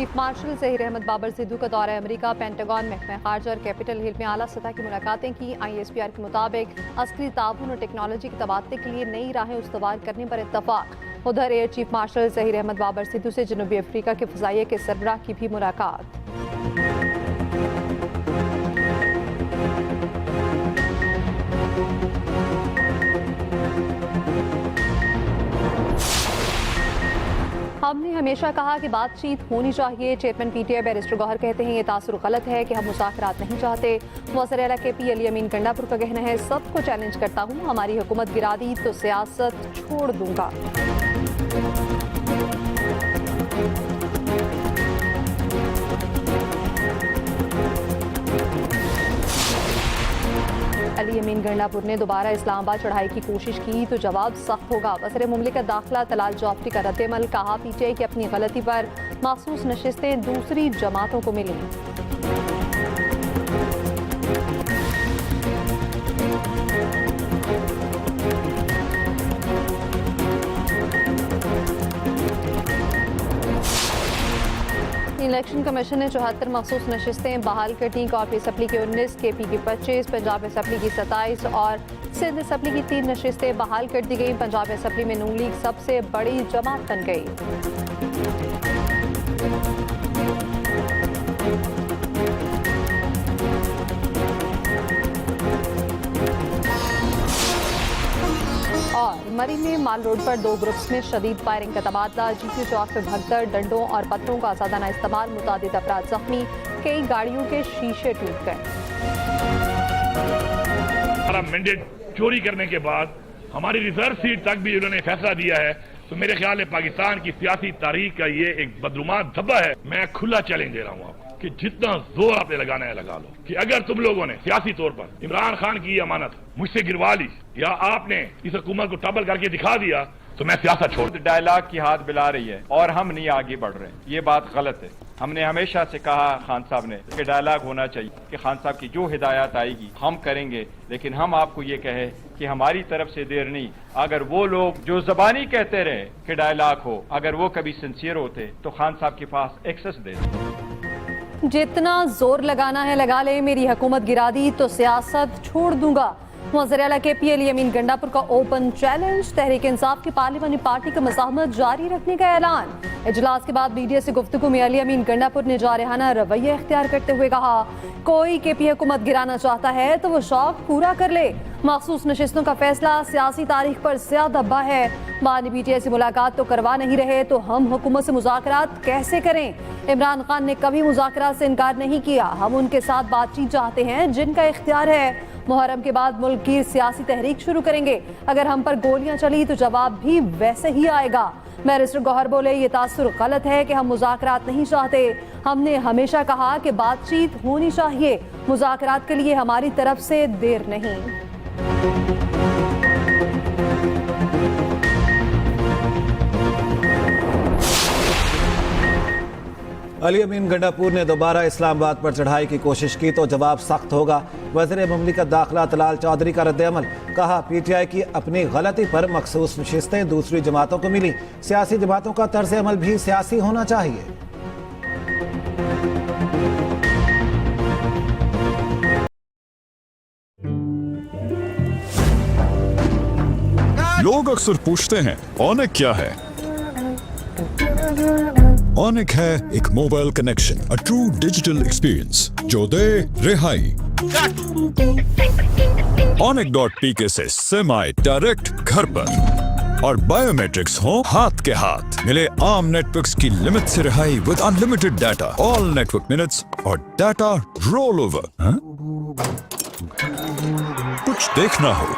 Chief marshal Zaheer Ahmed Babar Sidhu का दौरा America, pentagon, महकमा खारजा और कैपिटल हिल में आला सतह की मुलाकातें की। ISPR के मुताबिक अस्करी ताउन और टेक्नोलॉजी के तबादले के लिए नई राहें उस्तवार करने पर इत्तफाक। उधर air chief marshal Zaheer Ahmed Babar Sidhu से जनूबी अफ्रीका के फ़ज़ाइया के सरबराह की भी मुलाकात। हमने हमेशा कहा कि बातचीत होनी चाहिए। चेयरमैन PTI बैरिस्टर गौहर कहते हैं ये तासुर गलत है कि हम मुज़ाकरात नहीं चाहते। वज़ीर आला KP अली अमीन गंडापुर का कहना है सबको चैलेंज करता हूँ, हमारी हुकूमत गिरा दी तो सियासत छोड़ दूंगा। अली अमीन गंडापुर ने दोबारा इस्लामाबाद चढ़ाई की कोशिश की तो जवाब सख्त होगा। वज़ीर मुमलिकत दाखिला तलाल जौहरी का रद्द-ए-अमल, कहा PTI की अपनी गलती पर मखसूस नशिस्तें दूसरी जमातों को मिली। इलेक्शन कमीशन ने 74 मखसूस नशिस्तें बहाल कर दी। कॉपी असम्बली की 19, KP की 25, पंजाब असम्बली की 27 और सिंध असम्बली की 3 नशिस्तें बहाल कर दी गई। पंजाब असम्बली में नून लीग सबसे बड़ी जमात बन गई। और मरी में माल रोड पर 2 ग्रुप्स में शदीद फायरिंग का तबादला। GP चौक पर भगदड़, डंडों और पत्थरों का आसादाना इस्तेमाल, मुतादिद अफराद जख्मी, कई गाड़ियों के शीशे टूट गए। हमारा मैंडेट चोरी करने के बाद हमारी रिजर्व सीट तक भी उन्होंने फैसला दिया है, तो मेरे ख्याल में पाकिस्तान की सियासी तारीख का ये एक बदरुमान धब्बा है। मैं खुला चैलेंज दे रहा हूँ आपको कि जितना जोर आपने लगाना है लगा लो, कि अगर तुम लोगों ने सियासी तौर पर इमरान खान की अमानत मुझसे गिरवा ली या आपने इस हुकूमत को टबल करके दिखा दिया तो मैं सियासत छोड़ दूं। डायलॉग की हाथ बिला रही है और हम नहीं आगे बढ़ रहे हैं, ये बात गलत है। हमने हमेशा से कहा खान साहब ने कि डायलॉग होना चाहिए, कि खान साहब की जो हिदायत आएगी हम करेंगे, लेकिन हम आपको ये कहे कि हमारी तरफ से देर नहीं। अगर वो लोग जो जबानी कहते रहे कि डायलॉग हो, अगर वो कभी सिंसियर होते तो खान साहब के पास एक्सेस दे देते। जितना जोर लगाना है लगा ले, मेरी हुकूमत गिरा दी तो सियासत छोड़ दूंगा। वज़ीर आला KP अली अमीन गंडापुर का ओपन चैलेंज। तहरीक इंसाफ की पार्लिमानी पार्टी का मज़ाहमत जारी रखने का ऐलान। इजलास के बाद मीडिया से गुफ्तगू में अली अमीन गंडापुर ने जारहाना रवैया इख्तियार करते हुए कहा कोई KP हुकूमत गिराना चाहता है तो वो शौक पूरा कर ले। मखसूस नशिस्तों का फैसला सियासी तारीख पर ज्यादा दब्बा है। बानी PTI से मुलाकात तो करवा नहीं रहे तो हम हुकूमत से मुज़ाकरात कैसे करें? इमरान खान ने कभी मुज़ाकरात से इनकार नहीं किया। हम उनके साथ बातचीत चाहते हैं, जिनका इख्तियार है। मुहर्रम के बाद मुल्क की सियासी तहरीक शुरू करेंगे। अगर हम पर गोलियां चली तो जवाब भी वैसे ही आएगा। बैरिस्टर गौहर बोले ये तासुर गलत है कि हम मुज़ाकरात नहीं चाहते। हमने हमेशा कहा कि बातचीत होनी चाहिए। मुज़ाकरात के लिए हमारी तरफ से देर नहीं। अली अमीन गंडापुर ने दोबारा इस्लामाबाद पर चढ़ाई की कोशिश की तो जवाब सख्त होगा। वज़ीर मुमलिकत दाखिला तलाल चौधरी का रद्द-ए-अमल, कहा PTI की अपनी गलती पर मखसूस नशिस्तें दूसरी जमातों को मिली। सियासी जमातों का तर्ज अमल भी सियासी होना चाहिए। लोग अक्सर पूछते हैं ऑनिक क्या है? ऑनिक है एक mobile connection, a true digital experience जो दे रिहाई। Onic.pk से सेमाई डायरेक्ट घर पर और बायोमेट्रिक्स हो हाथ के हाथ। मिले आम नेटवर्क्स की लिमिट से रिहाई with unlimited data, all network minutes और डाटा रोल ओवर। कुछ देखना हो,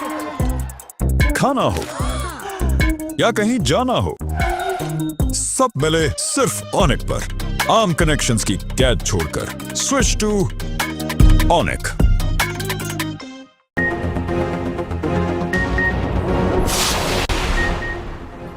खाना हो या कहीं जाना हो, सब मिले सिर्फ ऑनिक पर। आम कनेक्शंस की कैद छोड़कर स्विच टू ऑनिक।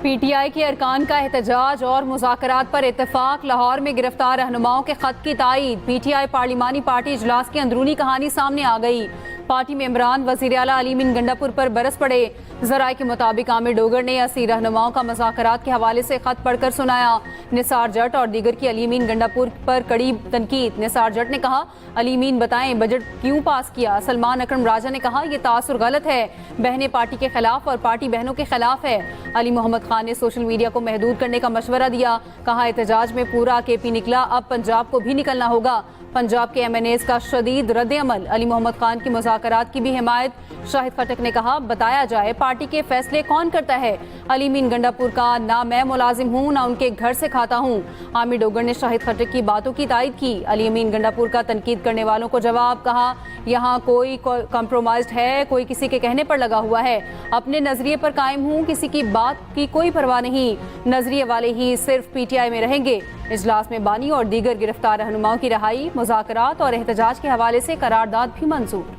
PTI के अरकान का एहतजाज और मुज़ाकरात पर इत्तेफाक। लाहौर में गिरफ्तार रहनुमाओं के खत की तायीद। PTI पार्लिमानी पार्टी इजलास की अंदरूनी कहानी सामने आ गई। पार्टी मेंबरान वज़ीर आला अली अमीन गंडापुर पर बरस पड़े। जराये के मुताबिक आमिर डोगर ने 80 रहनुमाओं का मुज़ाकरात के हवाले से खत पढ़कर सुनाया। निसार जट और दीगर की अली अमीन गंडापुर पर कड़ी तनकीद। निसार जट ने कहा, अली अमीन बताएं बजट क्यों पास किया। सलमान अकरम राजा ने कहा, यह तासुर गलत है, बहनें पार्टी के खिलाफ और पार्टी बहनों के खिलाफ है। अली मोहम्मद खान ने सोशल मीडिया को महदूद करने का मशवरा दिया। कहा, एहतजाज में पूरा केपी निकला, अब पंजाब को भी निकलना होगा। पंजाब के MNAs का शदीद रद्द-ए-अमल। अली मोहम्मद खान की मुज़ाकरात की भी हिमायत। शाहिद खटक ने कहा, बताया जाए पार्टी के फैसले कौन करता है। अली अमीन गंडापुर का ना मैं मुलाजिम हूँ ना उनके घर से खाता हूँ। आमिर डोगर ने शाहिद खटक की बातों की तायद की। अली अमीन गंडापुर का तनकीद करने वालों को जवाब। कहा, यहाँ कोई कॉम्प्रोमाइज्ड है, कोई किसी के कहने पर लगा हुआ है। अपने नजरिए पर कायम हूँ, किसी की बात की कोई परवाह नहीं। नजरिए वाले ही सिर्फ PTI में रहेंगे। इजलास में बानी और दीगर गिरफ्तार रहनुमाओं की रहाई, मुज़ाकरात और एहतजाज के हवाले से करारदाद भी मंजूर।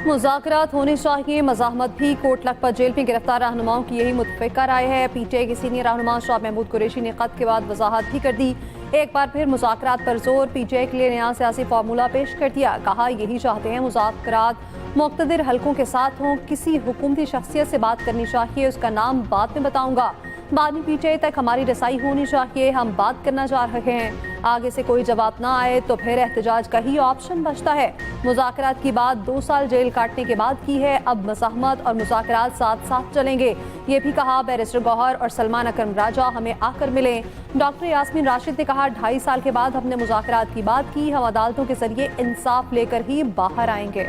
मुज़ाकरात होने चाहिए, मज़ाहमत भी। कोट लखपत जेल में गिरफ्तार रहनुमाओं की यही मुतफ़िक़ा राय है। PTI के सीनियर रहनुमा शाह महमूद कुरैशी ने ख़त के बाद वजाहत भी कर दी। एक बार फिर मुज़ाकरात पर जोर। PTI के लिए नया सियासी फार्मूला पेश कर दिया। कहा, यही चाहते हैं मुज़ाकरात मुक़्तदिर हलकों के साथ हों, किसी हुकूमती शख्सियत से बात करनी चाहिए, उसका नाम बाद में बताऊंगा। बाद में PTI तक हमारी रसाई होनी चाहिए, हम बात करना चाह रहे हैं। आगे से कोई जवाब ना आए तो फिर एहतजाज का ही ऑप्शन बचता है। मुज़ाकरात की बात 2 साल जेल काटने के बाद की है, अब मज़ाहमत और मुज़ाकरात साथ साथ चलेंगे। ये भी कहा, बैरिस्टर गौहर और सलमान अकरम राजा हमें आकर मिले। डॉक्टर यास्मीन राशिद ने कहा, 2.5 साल के बाद हमने मुज़ाकरात की बात की, हम अदालतों के जरिए इंसाफ लेकर ही बाहर आएंगे।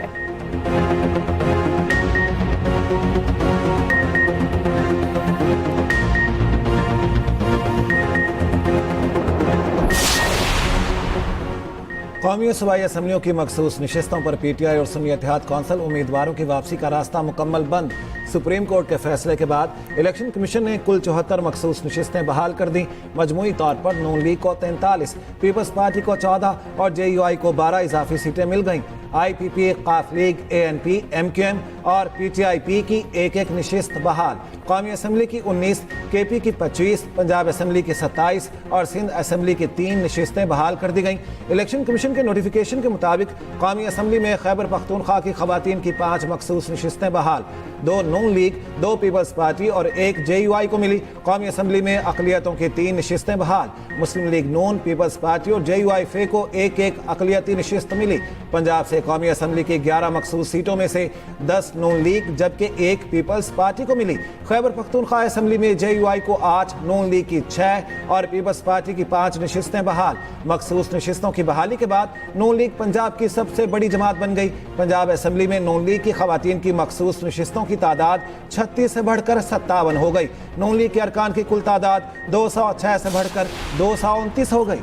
कौमी और सूबाई असम्बलियों की मखसूस नशिस्तों पर PTI और सुन्नी इत्तेहाद कौंसिल उम्मीदवारों की वापसी का रास्ता मुकम्मल बंद। सुप्रीम कोर्ट के फैसले के बाद इलेक्शन कमीशन ने कुल 74 मखसूस नशिस्तें बहाल कर दी। मजमूई तौर पर नून लीग को 43, पीपल्स पार्टी को 14 और JUI को 12 इजाफी सीटें मिल गईं। IPP, काफ लीग, ANP, MQM और PTIP की एक नशिस्त बहाल। कौमी असम्बली की 19, KP की 25, पंजाब असम्बली की 27 और सिंध असम्बली की 3 नशिस्तें बहाल कर दी गईं। इलेक्शन कमीशन के नोटिफिकेशन के मुताबिक कौमी असम्बली में खैबर पख्तूनख्वा की खवातीन की 5 मखसूस नशिस्तें बहाल। 2 नून लीग, 2 पीपल्स पार्टी और 1 JUI को मिली। कौमी असम्बली में अकलियतों की 3 नशिस्तें बहाल। मुस्लिम लीग नून, पीपल्स पार्टी और JUI फे को एक अकलियती नशिस्त मिली। पंजाब से कौमी असम्बली की 11 मखसूस सीटों में से 10 नून लीग जबकि 1 पीपल्स पार्टी को मिली। खैबर पख्तूनख्वा असम्बली में JUI को 8, नून लीग की 6 और पीपल्स पार्टी की 5 नशिस्तें बहाल। मखसूस नशिस्तों की बहाली के बाद नून लीग पंजाब की सबसे बड़ी जमात बन गई। पंजाब असम्बली में नून लीग की खवातीन की मखसूस नशिस्तों की तादाद 36 से बढ़कर 57 हो गई। नून लीग के अरकान की कुल तादाद 206 से बढ़कर 229 हो गई।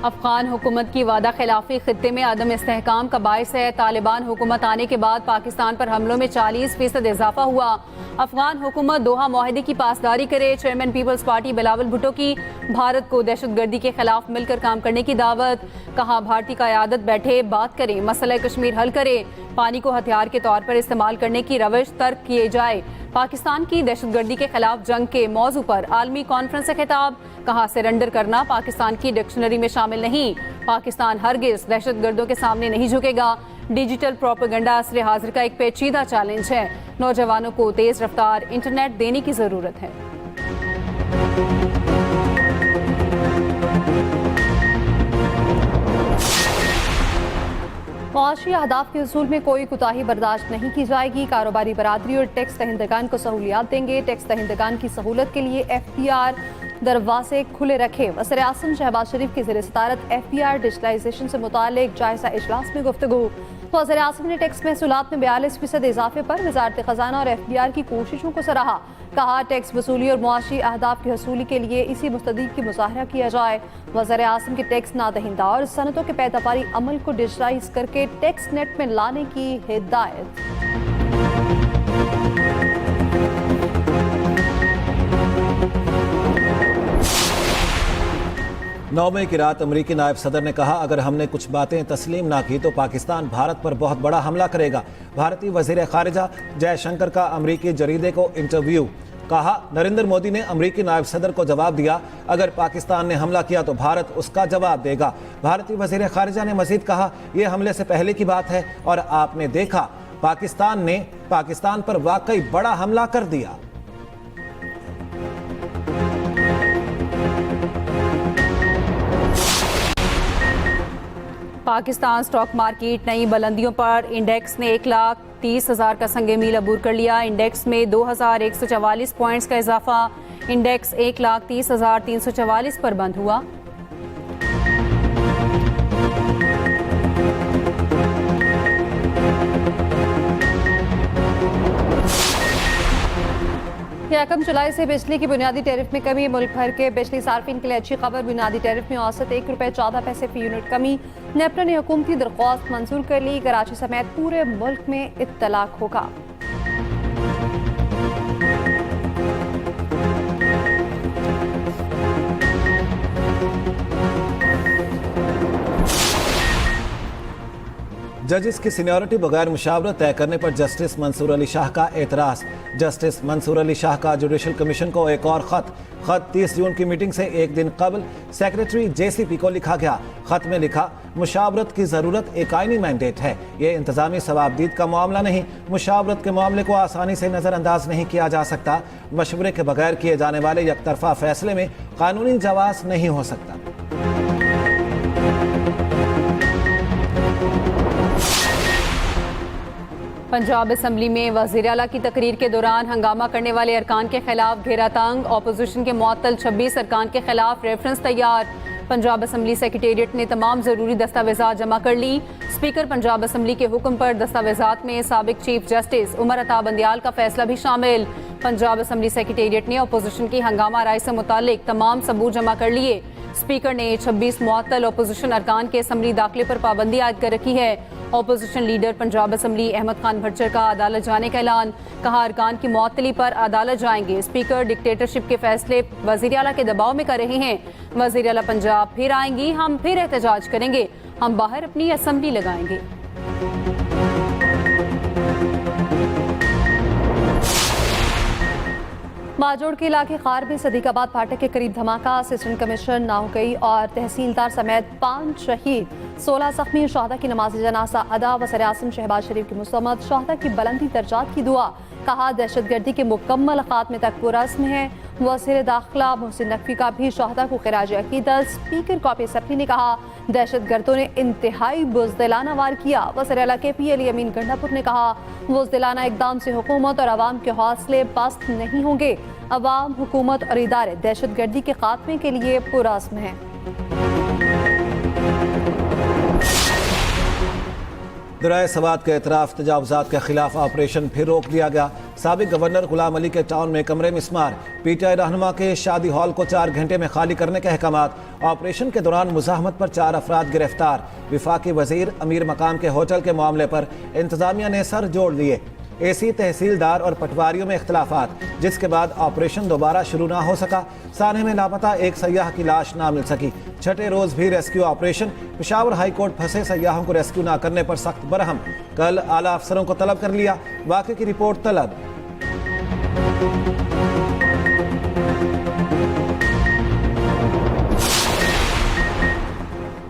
अफगान हुकूमत की वादा खिलाफी खित्ते में अदम इस्तेहकाम का बायस है। तालिबान हुकूमत आने के बाद पाकिस्तान पर हमलों में 40% इजाफा हुआ। अफगान हुकूमत दोहा मुआहदे की पासदारी करे। चेयरमैन पीपल्स पार्टी बिलावल भुट्टो की भारत को दहशतगर्दी के खिलाफ मिलकर काम करने की दावत। कहा, भारतीय क़यादत बैठे बात करें, मसला कश्मीर हल करे, पानी को हथियार के तौर पर इस्तेमाल करने की रवश तर्क किए जाए। पाकिस्तान की दहशतगर्दी के खिलाफ जंग के मौजू पर आलमी कॉन्फ्रेंस से खिताब। कहा, सरेंडर करना पाकिस्तान की डिक्शनरी में शामिल नहीं। पाकिस्तान हरगिज दहशतगर्दों के सामने नहीं झुकेगा। डिजिटल प्रोपेगेंडा असर हाजिर का एक पेचीदा चैलेंज है। नौजवानों को तेज रफ्तार इंटरनेट देने की जरूरत है। मुआशी अहदाफ के उसूल में कोई कोताही बर्दाश्त नहीं की जाएगी। कारोबारी बरादरी और टैक्स दहिंदगान को सहूलियात देंगे। टैक्स दहिंदगान की सहूलत के लिए FPR दरवाजे खुले रखे। वज़ीर आज़म शहबाज शरीफ की ज़ेर सदारत FPR डिजिटलाइजेशन से मुतालिक जायजा इजलास में गुफ्तगू। वज़ीर आज़म ने टैक्स महसूलात में 42% इजाफे पर वज़ारत ख़जाना और FPR की कोशिशों को सराहा। कहा, टैक्स वसूली और मुआशी अहदाफ की हसूली के लिए इसी मुस्तदीक की मुज़ाहरा किया जाए। वज़ीर आज़म के टैक्स नादहिंदा और सनतों के पैदावारी अमल को डिजिटाइज करके टैक्स नेट में लाने की हिदायत। नौ मई की रात अमरीकी नायब सदर ने कहा, अगर हमने कुछ बातें तस्लीम ना की तो पाकिस्तान भारत पर बहुत बड़ा हमला करेगा। भारतीय वजीर खारिजा जयशंकर का अमरीकी जरीदे को इंटरव्यू। कहा, नरेंद्र मोदी ने अमेरिकी नायब सदर को जवाब दिया, अगर पाकिस्तान ने हमला किया तो भारत उसका जवाब देगा। भारतीय वजीर खारिजा ने मजीद कहा, यह हमले से पहले की बात है और आपने देखा पाकिस्तान ने पाकिस्तान पर वाकई बड़ा हमला कर दिया। पाकिस्तान स्टॉक मार्केट नई बुलंदियों पर। इंडेक्स ने 1,30,000 का संगे मील अबूर कर लिया। इंडेक्स में 2,144 पॉइंट्स का इजाफा। इंडेक्स 1,30,344 पर बंद हुआ। यकम जुलाई से बिजली की बुनियादी टैरिफ में कमी। मुल्क भर के बिजली सार्फिन के लिए अच्छी खबर। बुनियादी टैरिफ में औसत ₹1.14 फी यूनिट कमी। नेपरा ने हुकूमती दरख्वास्त मंजूर कर ली। कराची समेत पूरे मुल्क में इत्तलाक होगा। जजिस की सीनियरिटी बगैर मुशावरत तय करने पर जस्टिस मंसूर अली शाह का एतराज। जस्टिस मंसूर अली शाह का जुडिशल कमीशन को एक और खत 30 जून की मीटिंग से एक दिन कबल सेक्रेटरी JCP को लिखा गया। खत में लिखा, मुशावरत की जरूरत एक आईनी मैंडेट है, ये इंतजामी सवाबदीद का मामला नहीं। मुशावरत के मामले को आसानी से नजरअंदाज नहीं किया जा सकता। मशवरे के बगैर किए जाने वाले यकतरफा फैसले में कानूनी जवाज नहीं हो सकता। पंजाब असम्बली में वज़ीर आला की तकरीर के दौरान हंगामा करने वाले अरकान के खिलाफ घेरा तंग। ऑपोजिशन के मुअत्तल 26 अरकान के खिलाफ रेफरेंस तैयार। पंजाब असम्बली सेक्रेटेरिएट ने तमाम जरूरी दस्तावेजात जमा कर ली। स्पीकर पंजाब असम्बली के हुक्म पर दस्तावेजात में साबिक चीफ जस्टिस उमर अता बंदियाल का फैसला भी शामिल। पंजाब असम्बली सेक्रेटेरिएट ने अपोजिशन की हंगामा राय से मुतालिक तमाम सबूत जमा कर लिए। स्पीकर ने 26 मुअत्तल अपोजिशन अरकान के असम्बली दाखिले पर पाबंदी आयद कर रखी है। Opposition leader Punjab assembly Ahmed Khan Bhattar का अदालत जाने का ऐलान। कहा, अरकान की मुअत्तली पर अदालत जाएंगे। स्पीकर डिक्टेटरशिप के फैसले वज़ीर आला के दबाव में कर रहे हैं। वज़ीर आला पंजाब फिर आएंगी, हम फिर एहतजाज करेंगे, हम बाहर अपनी असम्बली लगाएंगे। माजोड़ के इलाके खार में सदीकाबाद फाटक के करीब धमाका। असिस्टेंट कमिश्नर नाउकई और तहसीलदार समेत 5 शहीद, 16 जख्मी। शहादा की नमाज जनाजा अदा। वज़ीर आज़म शहबाज शरीफ की मुसम्मत। शहादा की बुलंदी दर्जात की दुआ। कहा, दहशतगर्दी के मुकम्मल खात्मे तक पुरअज़्म है। वज़ीर दाखिला मोहसिन नकवी का भी शहादा को खिराज अकीदत। स्पीकर कॉपी सप्ली ने कहा, दहशतगर्दों ने इंतहाई बुज़दिलाना वार किया। वज़ीर आला KP अली अमीन गंडापुर ने कहा, बुज़दिलाना इक़दाम से हुकूमत और अवाम के हौसले पस्त नहीं होंगे। अवाम, हुकूमत और इदारे दहशतगर्दी के खात्मे के लिए पुरअज़्म हैं। दराए सवात के एतराफ़ तजावुज़ात के खिलाफ ऑपरेशन फिर रोक दिया गया। साबिक गवर्नर गुलाम अली के टाउन में कमरे मिस्मार। PTI रहनुमा के शादी हॉल को 4 घंटे में खाली करने के अहकामात। ऑपरेशन के दौरान मुज़ाहमत पर 4 अफराद गिरफ्तार। विफाकी वजीर अमीर मकाम के होटल के मामले पर इंतजामिया ने सर जोड़ लिए। AC, तहसीलदार और पटवारियों में इख्तलाफात, जिसके बाद ऑपरेशन दोबारा शुरू ना हो सका। साने में लापता एक सयाह की लाश ना मिल सकी। छठे रोज भी rescue operation. Peshawar high court फंसे सयाहों को रेस्क्यू ना करने पर सख्त बरहम। कल आला अफसरों को तलब कर लिया। वाक़े की रिपोर्ट तलब।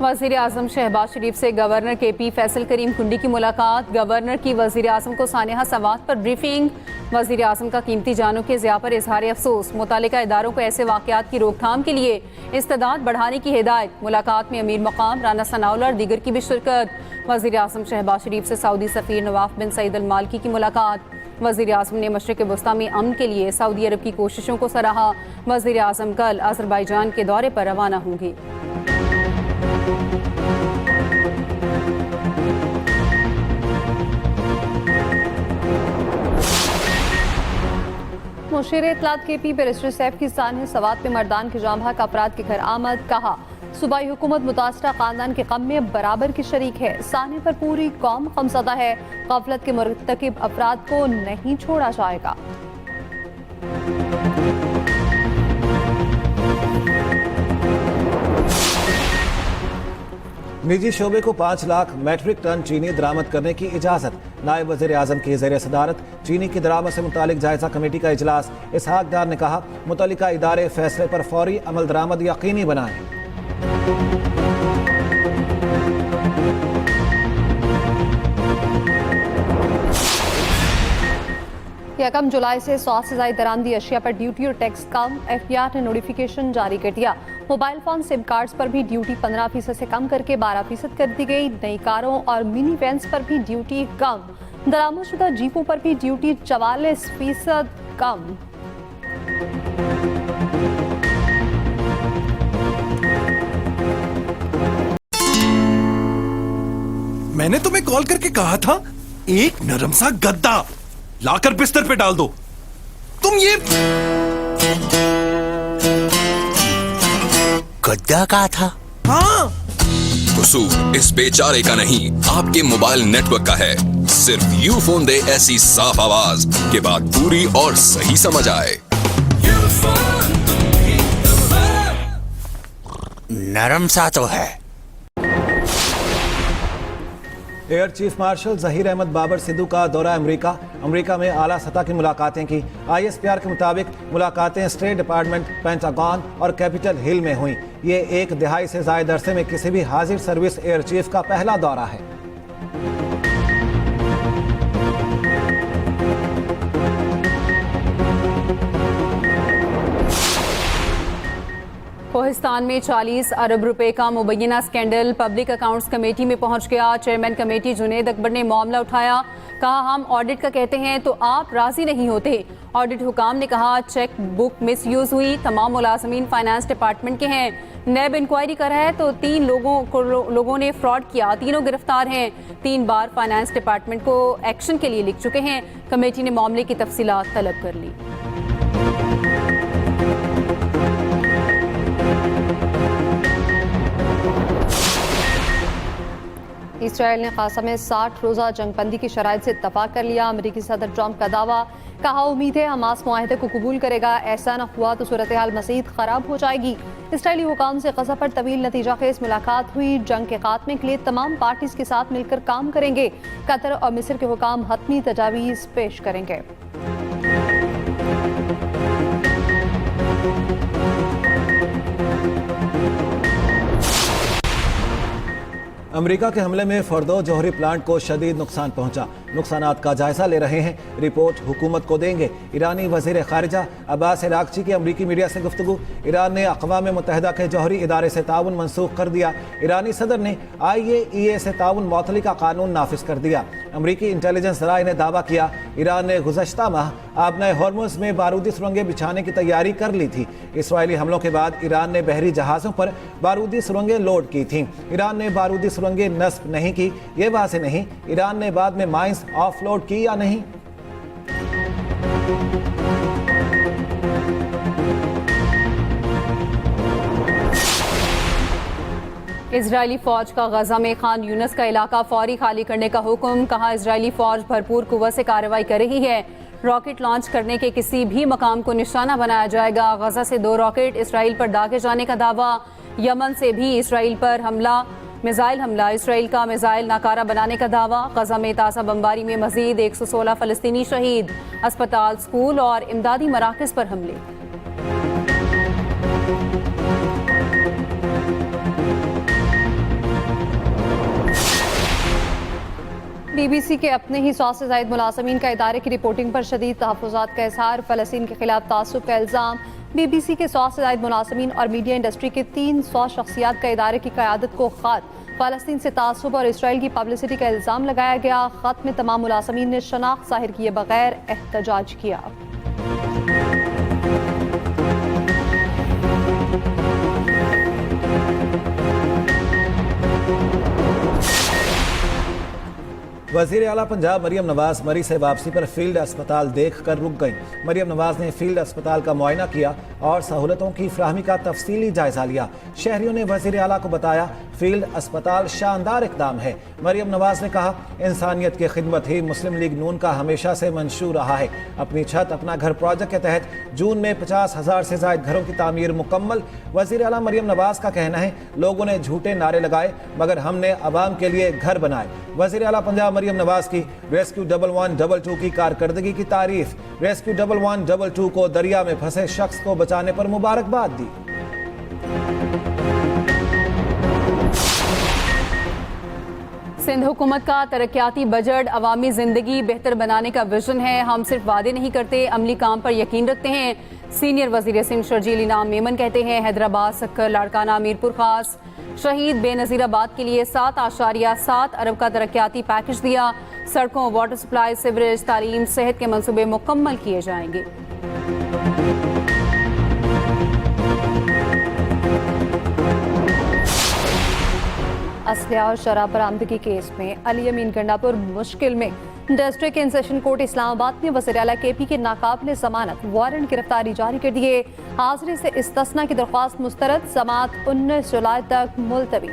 वज़ीर आज़म शहबाज शरीफ से गवर्नर KP फैसल करीम कुंडी की मुलाकात। गवर्नर की वज़ीर आज़म को सानिहा सवात पर ब्रीफिंग। वज़ीर आज़म का कीमती जानों के ज़िया पर इजहार अफसोस। मुतालिका इदारों को ऐसे वाक़यात की रोकथाम के लिए इस्तेदाद बढ़ाने की हिदायत। मुलाकात में अमीर मकाम राना सनाउल्लाह और दीगर की भी शिरकत। वज़ीर आज़म शहबाज शरीफ से सऊदी सफ़ीर नवाफ बिन सईद अल मालकी की मुलाकात। वज़ीर आज़म ने मशरिक़ वस्ता में अमन के लिए सऊदी अरब की कोशिशों को सराहा। वज़ीर आज़म कल अज़रबैजान के दौरे पर रवाना होंगे। मुशीर इत्तलात KP बैरिस्टर सैफ की सानिया सवात में मर्दान के जाम हक अफराद के घर आमद। कहा, सूबाई हुकूमत मुतासरा खानदान के गम में बराबर की शरीक है। साने पर पूरी कौम गमज़दा है। गफलत के मुर्तकिब अफराद को नहीं छोड़ा जाएगा। निजी शोबे को 5 लाख मैट्रिक टन चीनी दरामद करने की इजाजत। नायब वज़ीर आज़म की ज़ेर सदारत चीनी की दरामद से मुतालिक जायजा कमेटी का इजलास। इसहाक डार ने कहा, मुतल्लिका इदारे फैसले पर फौरी अमल दरामद यकीनी बनाएं। 1 जुलाई से 100 से ज्यादा दरामदी अशिया पर ड्यूटी और टैक्स कम। एफबीआर ने नोटिफिकेशन जारी कर दिया। मोबाइल फोन सिम कार्ड्स पर भी ड्यूटी 15% से कम करके 12% कर दी गई। नई कारों और मिनी वैन्स पर भी ड्यूटी कम। दरामदशुदा जीपों पर भी ड्यूटी 44% कम। मैंने तुम्हें कॉल करके कहा था, एक नरम सा गद्दा लाकर बिस्तर पे डाल दो। तुम ये गद्दा कहा था? हाँ, कसूर इस बेचारे का नहीं, आपके मोबाइल नेटवर्क का है। सिर्फ यूफोन दे ऐसी साफ आवाज कि बात पूरी और सही समझ आए। नरम सा तो है। Air chief marshal Zaheer Ahmed Babar Sidhu का दौरा अमेरिका में आला सतह की मुलाकातें की। ISPR के मुताबिक मुलाकातें स्टेट डिपार्टमेंट, पेंटागन और कैपिटल हिल में हुई। ये 1 दहाई से ज़ायद अरसे में किसी भी हाजिर सर्विस एयर चीफ का पहला दौरा है। कोहिस्तान में 40 अरब रुपए का मुबैना स्कैंडल पब्लिक अकाउंट्स कमेटी में पहुंच गया। चेयरमैन कमेटी जुनेद अकबर ने मामला उठाया। कहा, हम ऑडिट का कहते हैं तो आप राजी नहीं होते। ऑडिट हुकाम ने कहा, चेक बुक मिस यूज हुई। तमाम मुलाजमीन फाइनेंस डिपार्टमेंट के हैं। नैब इंक्वायरी कर रहा है तो 3 लोगों ने फ्रॉड किया। तीनों गिरफ्तार हैं। 3 बार फाइनेंस डिपार्टमेंट को एक्शन के लिए लिख चुके हैं। कमेटी ने मामले की तफसीलात तलब कर ली। इसराइल ने गाज़ा में 60 रोज़ा जंगबंदी की शराइत से इत्तफाक कर लिया। अमेरिकी सदर ट्रंप का दावा। कहा, उम्मीद है हमास मुआहदे को कबूल करेगा। ऐसा न हुआ तो सूरत हाल मज़ीद ख़राब हो जाएगी। इसराइली हुकाम से गाज़ा पर तवील नतीजा खेज मुलाकात हुई। जंग के खात्मे के लिए तमाम पार्टीज के साथ मिलकर काम करेंगे। कतर और मिस्र के हुकाम हतमी तजावीज़ पेश करेंगे। अमेरिका के हमले में फर्दो जौहरी प्लांट को शदीद नुकसान पहुंचा। नुकसानात का जायजा ले रहे हैं। रिपोर्ट हुकूमत को देंगे। ईरानी वजीर खारिजा अब्बास अरागची की अमरीकी मीडिया से गुफ्तगू। ईरान ने अक़वाम मुत्तहिदा के जौहरी इदारे से ताउन मनसूख कर दिया। ईरानी सदर ने IAEA से ताउन मअतली का कानून नाफिज कर दिया। अमरीकी इंटेलिजेंस राय ने दावा किया, ईरान ने गुज़श्ता माह आबनाए हॉर्मुज़ में बारूदी सुरंगें बिछाने की तैयारी कर ली थी। इसराइली हमलों के बाद ईरान ने बहरी जहाज़ों पर बारूदी सुरंगें लोड की थीं। ईरान ने बारूदी सुरंगें नस्ब नहीं की, ये वाज़ेह नहीं। ईरान ने बाद में माइंस ऑफलोड की या नहीं। इजरायली फौज का गजा में खान यूनस का इलाका फौरी खाली करने का हुक्म। कहा, इजरायली फौज भरपूर कुव्वत से कार्रवाई कर रही है। रॉकेट लॉन्च करने के किसी भी मकाम को निशाना बनाया जाएगा। गजा से 2 रॉकेट इसराइल पर दागे जाने का दावा। यमन से भी इसराइल पर मिसाइल हमला। इसराइल का मिसाइल नाकारा बनाने का दावा। गजा में ताज़ा बमबारी में मजीद 116 फ़लस्तीनी शहीद। अस्पताल, स्कूल और इमदादी मराकज़ पर हमले। BBC के अपने ही 100 से ज़ायद मुलाज़मीन का इदारे की रिपोर्टिंग पर शदीद तहफ़्फ़ुज़ात का इज़हार। फ़लस्तीन के खिलाफ तासुब का इल्ज़ाम। BBC के 100 से ज़ायद मुलाज़मीन और मीडिया इंडस्ट्री के 300 शख्सियात का इदारे की क़यादत को ख़त। फ़लस्तीन से तासुब और इसराइल की पब्लिसिटी का इल्ज़ाम लगाया गया। ख़त में तमाम मुलाज़मीन ने शनाख्त ज़ाहिर किए बगैर एहतजाज किया। वज़ीर आला पंजाब मरियम नवाज मरी से वापसी पर फील्ड अस्पताल देख कर रुक गई। मरियम नवाज ने फील्ड अस्पताल का मुआयना किया और सहूलतों की फ्राहमी का तफसीली जायजा लिया। शहरियों ने वज़ीर आला को बताया, फील्ड अस्पताल शानदार इकदाम है। मरियम नवाज ने कहा, इंसानियत की खिदमत ही मुस्लिम लीग नून का हमेशा से मंशूर रहा है। अपनी छत अपना घर प्रोजेक्ट के तहत जून में 50,000 से ज्यादा घरों की तामीर मुकम्मल। वज़ीर आला मरियम नवाज का कहना है, लोगों ने झूठे नारे लगाए मगर हमने अवाम के लिए घर बनाए। वज़ीर आला पंजाब मरियम नवाज की रेस्क्यू 1122 की कारकर्दगी की तारीफ। रेस्क्यू 1122 को दरिया में फंसे शख्स को बचाने पर मुबारकबाद दी। सिंध हुकूमत का तरक्याती बजट अवामी जिंदगी बेहतर बनाने का विजन है। हम सिर्फ वादे नहीं करते, अमली काम पर यकीन रखते हैं। सीनियर वजीर सिंध शर्जील इनाम मेमन कहते हैं, हैदराबाद, सक्कर, लाड़काना, मीरपुर खास, शहीद बेनज़ीराबाद के लिए 7.7 अरब का तरक्याती पैकेज दिया। सड़कों, वाटर सप्लाई, सीवरेज, तालीम, सेहत के मंसूबे मुकम्मल किए जाएंगे। असलिया और शराब बरामदगी केस में अली अमीन गंडापुर मुश्किल में। District in session court Islamabad ने वज़ीर आला KP की नाकाबिले ज़मानत वारंट गिरफ्तारी जारी कर दिए। हाजिरी से इस्तिस्ना की दरख्वास्त मुस्तरद, समाअत 19 जुलाई तक मुलतवी।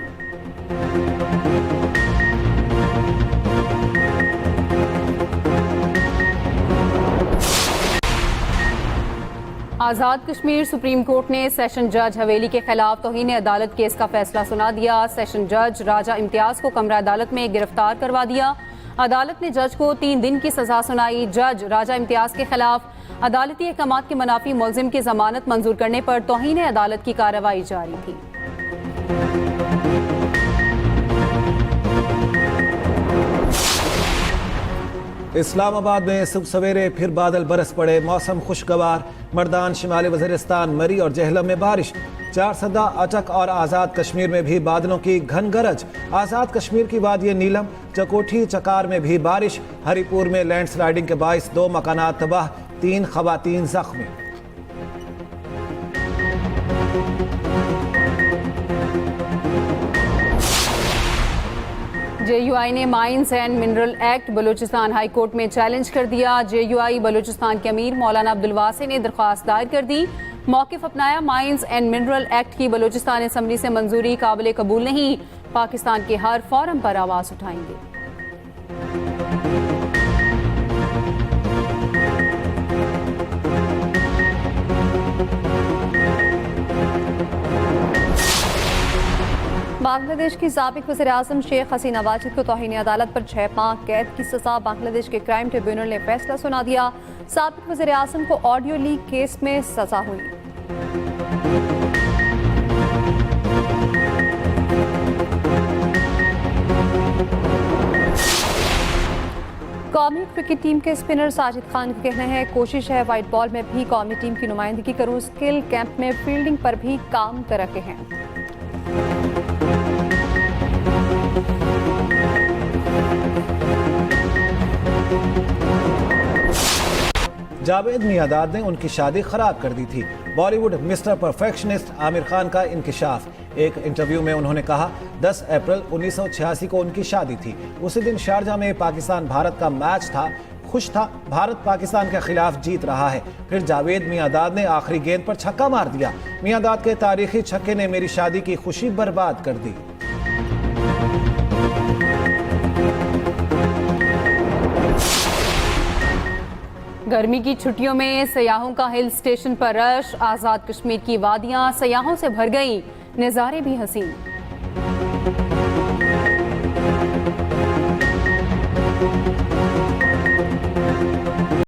आज़ाद कश्मीर सुप्रीम कोर्ट ने सेशन जज हवेली के खिलाफ तौहीन अदालत केस का फैसला सुना दिया। सेशन जज राजा इम्तियाज को कमरा अदालत में गिरफ्तार करवा दिया। अदालत ने जज को 3 दिन की सजा सुनाई। जज राजा इम्तियाज के खिलाफ अदालती अहकामात के मुनाफी मुलजिम की जमानत मंजूर करने पर तौहीन अदालत की कार्रवाई जारी थी। इस्लामाबाद में सुबह सवेरे फिर बादल बरस पड़े। मौसम खुशगवार। मर्दान, शिमाली वज़ीरिस्तान, मरी और जहलम में बारिश। 4 सदा, अचक और आज़ाद कश्मीर में भी बादलों की घन गरज। आज़ाद कश्मीर की वादी नीलम, चकोठी, चकार में भी बारिश। हरिपुर में लैंडस्लाइडिंग के बाइस 2 मकानात तबाह, 3 खवातीन जख्मी। JUI ने mines and mineral act Balochistan high court में चैलेंज कर दिया। JUI बलूचिस्तान के अमीर मौलाना अब्दुल वासी ने दरख्वास्त दायर कर दी। मौक़िफ़ अपनाया, माइंस एंड मिनरल एक्ट की बलूचिस्तान असम्बली से मंजूरी काबिल कबूल नहीं। पाकिस्तान के हर फोरम पर आवाज़ उठाएंगे। बांग्लादेश की साबिक वज़ीर आज़म शेख हसीना वाजिद को तौहीन अदालत पर 6 माह कैद की सजा। बांग्लादेश के क्राइम ट्रिब्यूनल ने फैसला सुना दिया। साबिक वज़ीर आज़म को ऑडियो लीक केस में सजा हुई। कौमी क्रिकेट टीम के स्पिनर साजिद खान का कहना है, कोशिश है वाइट बॉल में भी कौमी टीम की नुमाइंदगी करूं। स्किल कैंप में फील्डिंग पर भी काम कर रहे हैं। जावेद मियादाद ने उनकी शादी खराब कर दी थी। बॉलीवुड मिस्टर परफेक्शनिस्ट आमिर खान का इंकिशाफ। एक इंटरव्यू में उन्होंने कहा, 10 अप्रैल 1986 को उनकी शादी थी। उसी दिन शारजा में पाकिस्तान भारत का मैच था। खुश था, भारत पाकिस्तान के खिलाफ जीत रहा है। फिर जावेद मियादाद ने आखिरी गेंद पर छक्का मार दिया। मियादाद के तारीखी छक्के ने मेरी शादी की खुशी बर्बाद कर दी। गर्मी की छुट्टियों में सयाहों का हिल स्टेशन पर रश। आज़ाद कश्मीर की वादियां सयाहों से भर गई, नज़ारे भी हसीन।